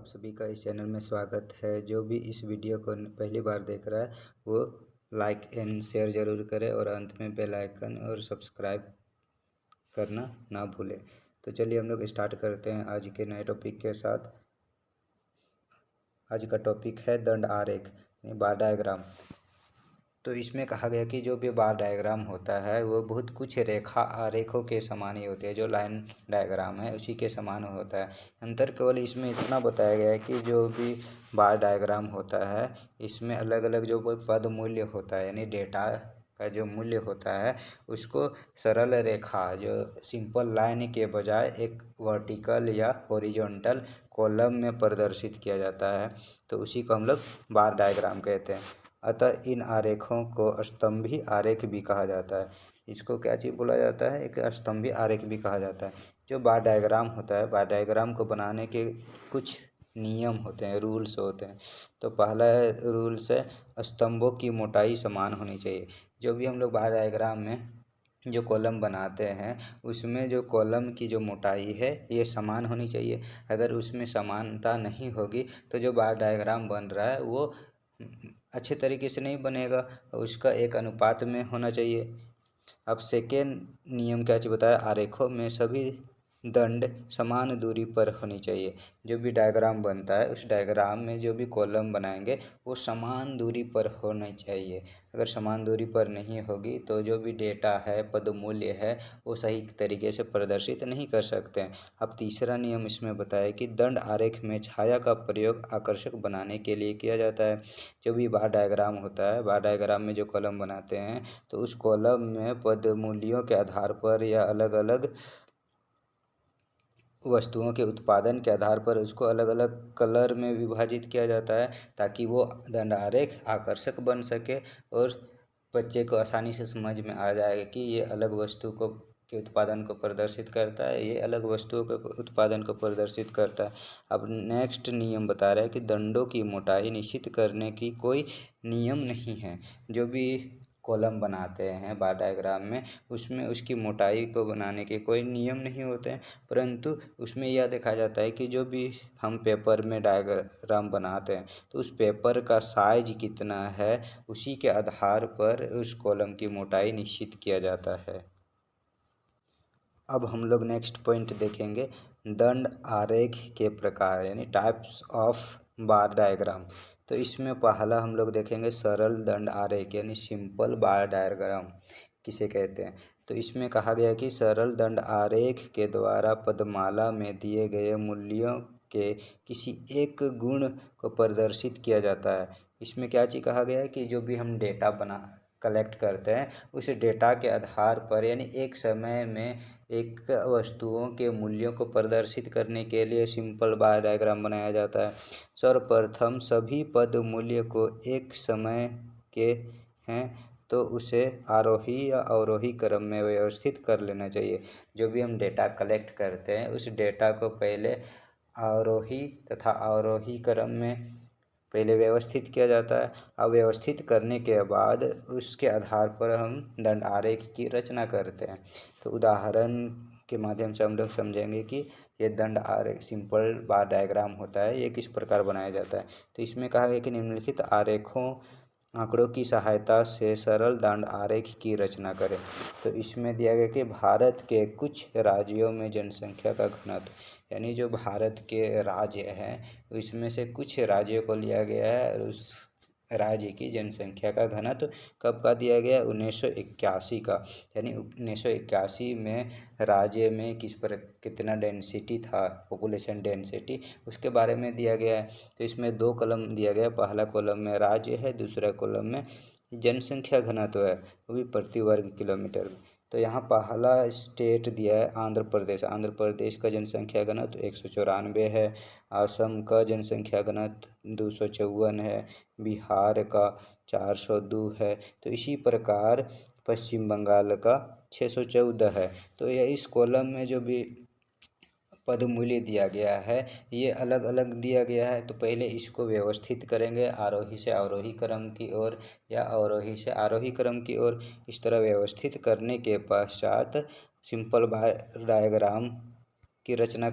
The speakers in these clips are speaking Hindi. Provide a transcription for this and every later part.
आप सभी का इस चैनल में स्वागत है। जो भी इस वीडियो को पहली बार देख रहा है वो लाइक एंड शेयर ज़रूर करे और अंत में बेल आइकन और सब्सक्राइब करना ना भूलें। तो चलिए हम लोग स्टार्ट करते हैं आज के नए टॉपिक के साथ। आज का टॉपिक है दंड आरेख यानी बार डायग्राम। तो इसमें कहा गया कि जो भी बार डायग्राम होता है वो बहुत कुछ रेखा आरेखों के समान ही होते हैं। जो लाइन डायग्राम है उसी के समान होता है। अंतर केवल इसमें इतना बताया गया है कि जो भी बार डायग्राम होता है इसमें अलग अलग जो पद मूल्य होता है यानी डेटा का जो मूल्य होता है उसको सरल रेखा जो सिंपल लाइन के बजाय एक वर्टिकल या हॉरिजॉन्टल कॉलम में प्रदर्शित किया जाता है। तो उसी को हम लोग बार डायग्राम कहते हैं। अतः इन आरेखों को स्तंभी आरेख भी कहा जाता है। इसको क्या चीज़ बोला जाता है? एक स्तंभी आरेख भी कहा जाता है। जो बार डायग्राम होता है, बार डायग्राम को बनाने के कुछ नियम होते हैं, रूल्स होते हैं। तो पहला रूल्स है स्तंभों की मोटाई समान होनी चाहिए। जो भी हम लोग बार डायग्राम में जो कॉलम बनाते हैं उसमें जो कॉलम की जो मोटाई है ये समान होनी चाहिए। अगर उसमें समानता नहीं होगी तो जो बार डायग्राम बन रहा है वो अच्छे तरीके से नहीं बनेगा। उसका एक अनुपात में होना चाहिए। अब सेकेंड नियम क्या चीज़ बताया? आरेखों में सभी दंड समान दूरी पर होनी चाहिए। जो भी डायग्राम बनता है उस डायग्राम में जो भी कॉलम बनाएंगे वो समान दूरी पर होनी चाहिए। अगर समान दूरी पर नहीं होगी तो जो भी डेटा है, पद मूल्य है, वो सही तरीके से प्रदर्शित नहीं कर सकते हैं। अब तीसरा नियम इसमें बताया कि दंड आरेख में छाया का प्रयोग आकर्षक बनाने के लिए किया जाता है। जो भी बार डायग्राम होता है, बार डायग्राम में जो कॉलम बनाते हैं तो उस कॉलम में पद मूल्यों के आधार पर या अलग अलग वस्तुओं के उत्पादन के आधार पर उसको अलग अलग कलर में विभाजित किया जाता है ताकि वो दंड आरेख आकर्षक बन सके और बच्चे को आसानी से समझ में आ जाए कि ये अलग वस्तु को के उत्पादन को प्रदर्शित करता है, ये अलग वस्तुओं के उत्पादन को प्रदर्शित करता है। अब नेक्स्ट नियम बता रहा है कि दंडों की मोटाई निश्चित करने की कोई नियम नहीं है। जो भी कॉलम बनाते हैं बार डायग्राम में उसमें उसकी मोटाई को बनाने के कोई नियम नहीं होते हैं, परंतु उसमें यह देखा जाता है कि जो भी हम पेपर में डायग्राम बनाते हैं तो उस पेपर का साइज कितना है उसी के आधार पर उस कॉलम की मोटाई निश्चित किया जाता है। अब हम लोग नेक्स्ट पॉइंट देखेंगे दंड आरेख के प्रकार यानी टाइप्स ऑफ बार डायग्राम। तो इसमें पहला हम लोग देखेंगे सरल दंड आरेख यानी सिंपल बार डायग्राम किसे कहते हैं। तो इसमें कहा गया कि सरल दंड आरेख के द्वारा पदमाला में दिए गए मूल्यों के किसी एक गुण को प्रदर्शित किया जाता है। इसमें क्या चीज़ कहा गया है कि जो भी हम डेटा कलेक्ट करते हैं उस डेटा के आधार पर यानी एक समय में एक वस्तुओं के मूल्यों को प्रदर्शित करने के लिए सिंपल बार डायग्राम बनाया जाता है। सर्वप्रथम सभी पद मूल्य को एक समय के हैं तो उसे आरोही या अवरोही क्रम में व्यवस्थित कर लेना चाहिए। जो भी हम डेटा कलेक्ट करते हैं उस डेटा को पहले आरोही तथा अवरोही क्रम में पहले व्यवस्थित किया जाता है। अव्यवस्थित करने के बाद उसके आधार पर हम दंड आरेख की रचना करते हैं। तो उदाहरण के माध्यम से हम लोग समझेंगे कि ये दंड आरेख सिंपल बार डायग्राम होता है, ये किस प्रकार बनाया जाता है। तो इसमें कहा गया कि निम्नलिखित आरेखों आंकड़ों की सहायता से सरल दंड आरेख की रचना करें। तो इसमें दिया गया कि भारत के कुछ राज्यों में जनसंख्या का घनत्व यानी जो भारत के राज्य हैं इसमें से कुछ राज्यों को लिया गया है और उस राज्य की जनसंख्या का घनत्व कब का दिया गया? 1981 का। यानी 1981 में राज्य में कितना डेंसिटी था, पॉपुलेशन डेंसिटी, उसके बारे में दिया गया है। तो इसमें दो कॉलम दिया गया, पहला कॉलम में राज्य है, दूसरा कॉलम में जनसंख्या घनत्व है, वो भी प्रति वर्ग किलोमीटर में। तो यहाँ पहला स्टेट दिया है आंध्र प्रदेश। आंध्र प्रदेश का जनसंख्या घनत्व 194 है। असम का जनसंख्या घनत्व 254 है। बिहार का 402 है। तो इसी प्रकार पश्चिम बंगाल का 614 है। तो यह इस कॉलम में जो भी पद मूल्य दिया गया है ये अलग अलग दिया गया है। तो पहले इसको व्यवस्थित करेंगे आरोही से अवरोही क्रम की ओर या अवरोही से आरोही क्रम की ओर। इस तरह व्यवस्थित करने के पश्चात सिंपल बार डायग्राम की रचना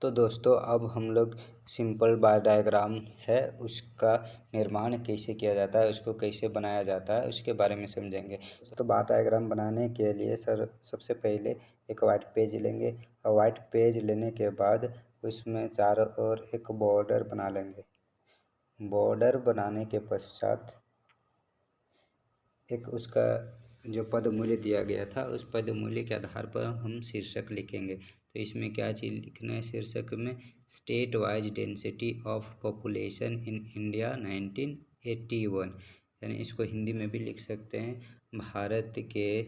तो दोस्तों अब हम लोग सिंपल बार डायग्राम है उसका निर्माण कैसे किया जाता है, उसको कैसे बनाया जाता है, उसके बारे में समझेंगे। तो बार डायग्राम बनाने के लिए सबसे पहले एक वाइट पेज लेंगे और वाइट पेज लेने के बाद उसमें चारों ओर एक बॉर्डर बना लेंगे। बॉर्डर बनाने के पश्चात एक उसका जो पद मूल्य दिया गया था उस पद मूल्य के आधार पर हम शीर्षक लिखेंगे। तो इसमें क्या चीज़ लिखना है शीर्षक में, state wise density of population in India 1981, यानी इसको हिंदी में भी लिख सकते हैं, भारत के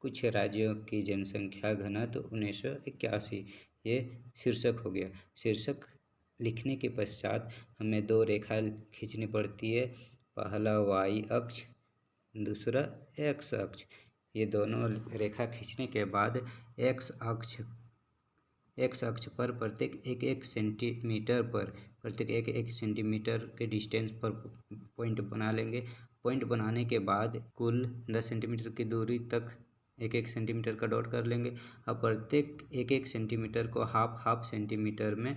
कुछ राज्यों की जनसंख्या घनत्व 1981, ये शीर्षक हो गया। शीर्षक लिखने के पश्चात हमें दो रेखा खींचनी पड़ती है, पहला वाई अक्ष, दूसरा एक्स अक्ष। ये दोनों रेखा खींचने के बाद एक्स अक्ष पर प्रत्येक एक सेंटीमीटर के डिस्टेंस पर पॉइंट बना लेंगे। पॉइंट बनाने के बाद कुल 10 सेंटीमीटर की दूरी तक एक सेंटीमीटर का डॉट कर लेंगे। अब प्रत्येक एक सेंटीमीटर को हाफ सेंटीमीटर में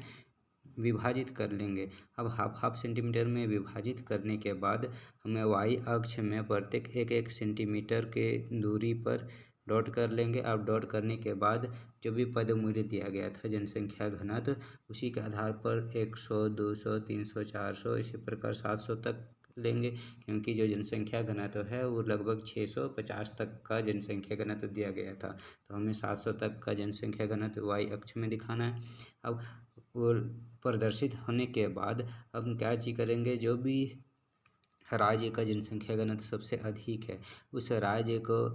विभाजित कर लेंगे। अब हाफ सेंटीमीटर में विभाजित करने के बाद हमें वाई अक्ष में प्रत्येक एक सेंटीमीटर के दूरी पर डॉट कर लेंगे। अब डॉट करने के बाद जो भी पद मूल्य दिया गया था जनसंख्या घनत्व, उसी के आधार पर 100, 200, 300, 400 इसी प्रकार 700 तक लेंगे, क्योंकि जो जनसंख्या घनत्व है वो लगभग 650 तक का जनसंख्या घनत्व दिया गया था। तो हमें 700 तक का जनसंख्या घनत्व वाई अक्ष में दिखाना है। अब वो प्रदर्शित होने के बाद हम क्या चीज करेंगे, जो भी राज्य का जनसंख्या घनत्व सबसे अधिक है उस राज्य को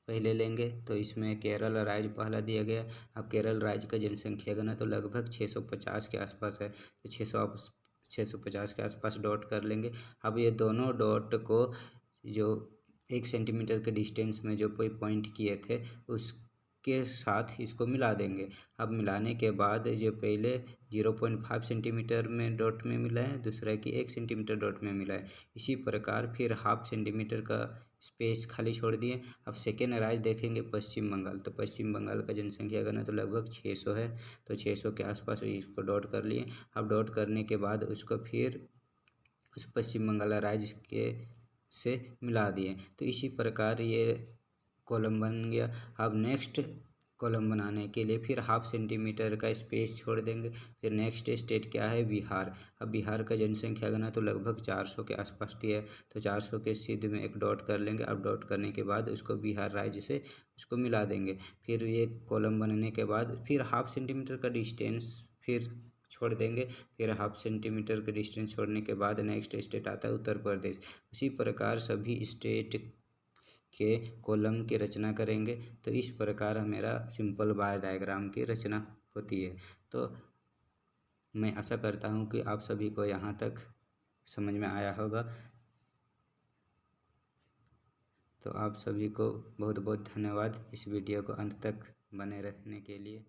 पहले लेंगे। तो इसमें केरल राज्य पहला दिया गया। अब केरल राज्य का जनसंख्या घनत्व तो लगभग 650 के आसपास है, तो 650 के आसपास डॉट कर लेंगे। अब ये दोनों डॉट को जो 1 सेंटीमीटर के डिस्टेंस में जो कोई पॉइंट किए थे उसके साथ इसको मिला देंगे। अब मिलाने के बाद जो पहले 0.5 सेंटीमीटर में डॉट में मिला है, दूसरा कि 1 सेंटीमीटर डॉट में मिला है, इसी प्रकार फिर हाफ सेंटीमीटर का स्पेस खाली छोड़ दिए। अब सेकेंड राज्य देखेंगे पश्चिम बंगाल। तो पश्चिम बंगाल का जनसंख्या घनत्व तो लगभग 600 है, तो 600 के आसपास इसको डॉट कर लिए। अब डॉट करने के बाद उसको फिर उस पश्चिम बंगाल राज्य के से मिला दिए। तो इसी प्रकार ये कॉलम बन गया। अब नेक्स्ट कॉलम बनाने के लिए फिर हाफ सेंटीमीटर का स्पेस छोड़ देंगे। फिर नेक्स्ट स्टेट क्या है, बिहार। अब बिहार का जनसंख्या घनत्व तो लगभग 400 के आसपास दिया है, तो 400 के सीध में एक डॉट कर लेंगे। अब डॉट करने के बाद उसको बिहार राज्य से उसको मिला देंगे। फिर ये कॉलम बनने के बाद फिर हाफ सेंटीमीटर का डिस्टेंस फिर छोड़ देंगे। फिर हाफ सेंटीमीटर का डिस्टेंस छोड़ने के बाद नेक्स्ट स्टेट आता है उत्तर प्रदेश। उसी प्रकार सभी स्टेट के कॉलम की रचना करेंगे। तो इस प्रकार मेरा सिंपल बार डायग्राम की रचना होती है। तो मैं आशा करता हूँ कि आप सभी को यहाँ तक समझ में आया होगा। तो आप सभी को बहुत बहुत धन्यवाद इस वीडियो को अंत तक बने रहने के लिए।